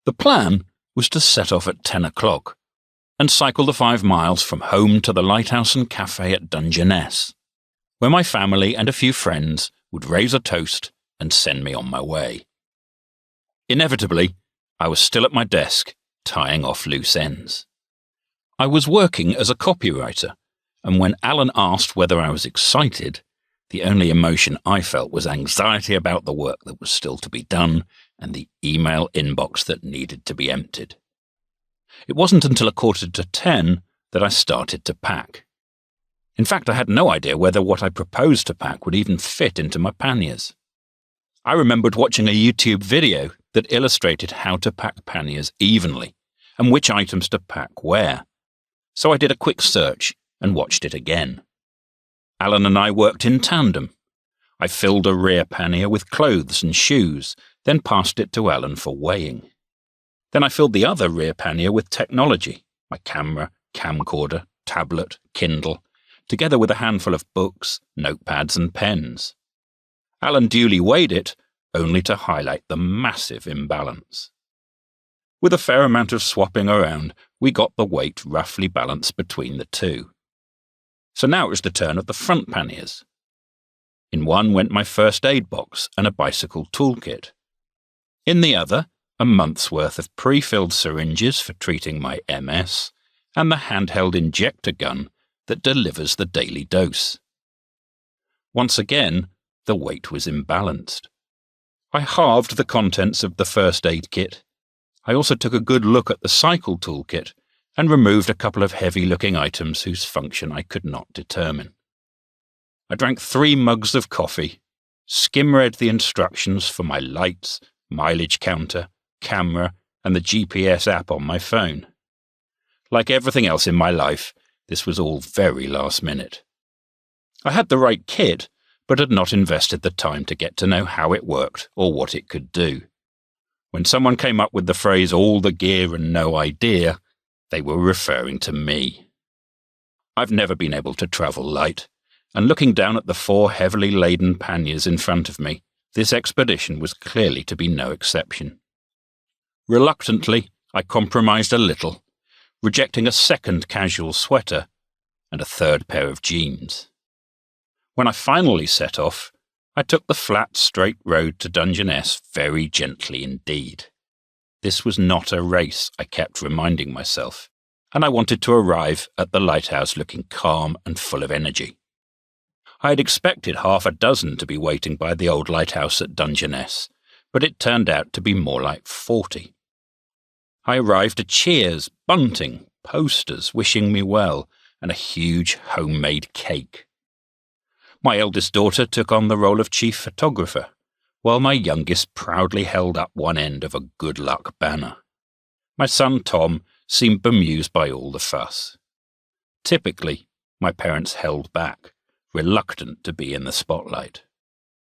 The plan was to set off at 10 o'clock and cycle the 5 miles from home to the lighthouse and cafe at Dungeness, where my family and a few friends would raise a toast and send me on my way. Inevitably, I was still at my desk, tying off loose ends. I was working as a copywriter, and when Alan asked whether I was excited, the only emotion I felt was anxiety about the work that was still to be done and the email inbox that needed to be emptied. It wasn't until 9:45 that I started to pack. In fact, I had no idea whether what I proposed to pack would even fit into my panniers. I remembered watching a YouTube video that illustrated how to pack panniers evenly and which items to pack where. So I did a quick search and watched it again. Alan and I worked in tandem. I filled a rear pannier with clothes and shoes, then passed it to Alan for weighing. Then I filled the other rear pannier with technology, my camera, camcorder, tablet, Kindle, together with a handful of books, notepads and pens. Alan duly weighed it, only to highlight the massive imbalance. With a fair amount of swapping around, we got the weight roughly balanced between the two. So now it was the turn of the front panniers. In one went my first aid box and a bicycle toolkit. In the other, a month's worth of pre-filled syringes for treating my MS, and the handheld injector gun that delivers the daily dose. Once again, the weight was imbalanced. I halved the contents of the first aid kit. I also took a good look at the cycle toolkit and removed a couple of heavy-looking items whose function I could not determine. I drank 3 mugs of coffee, skim-read the instructions for my lights, mileage counter, camera, and the GPS app on my phone. Like everything else in my life, this was all very last minute. I had the right kit, but had not invested the time to get to know how it worked or what it could do. When someone came up with the phrase "all the gear and no idea," they were referring to me. I've never been able to travel light, and looking down at the 4 heavily laden panniers in front of me, this expedition was clearly to be no exception. Reluctantly, I compromised a little, rejecting a second casual sweater and a third pair of jeans. When I finally set off, I took the flat, straight road to Dungeness very gently indeed. This was not a race, I kept reminding myself, and I wanted to arrive at the lighthouse looking calm and full of energy. I had expected 6 to be waiting by the old lighthouse at Dungeness, but it turned out to be more like 40. I arrived to cheers, bunting, posters wishing me well, and a huge homemade cake. My eldest daughter took on the role of chief photographer, while my youngest proudly held up one end of a good luck banner. My son Tom seemed bemused by all the fuss. Typically, my parents held back, reluctant to be in the spotlight.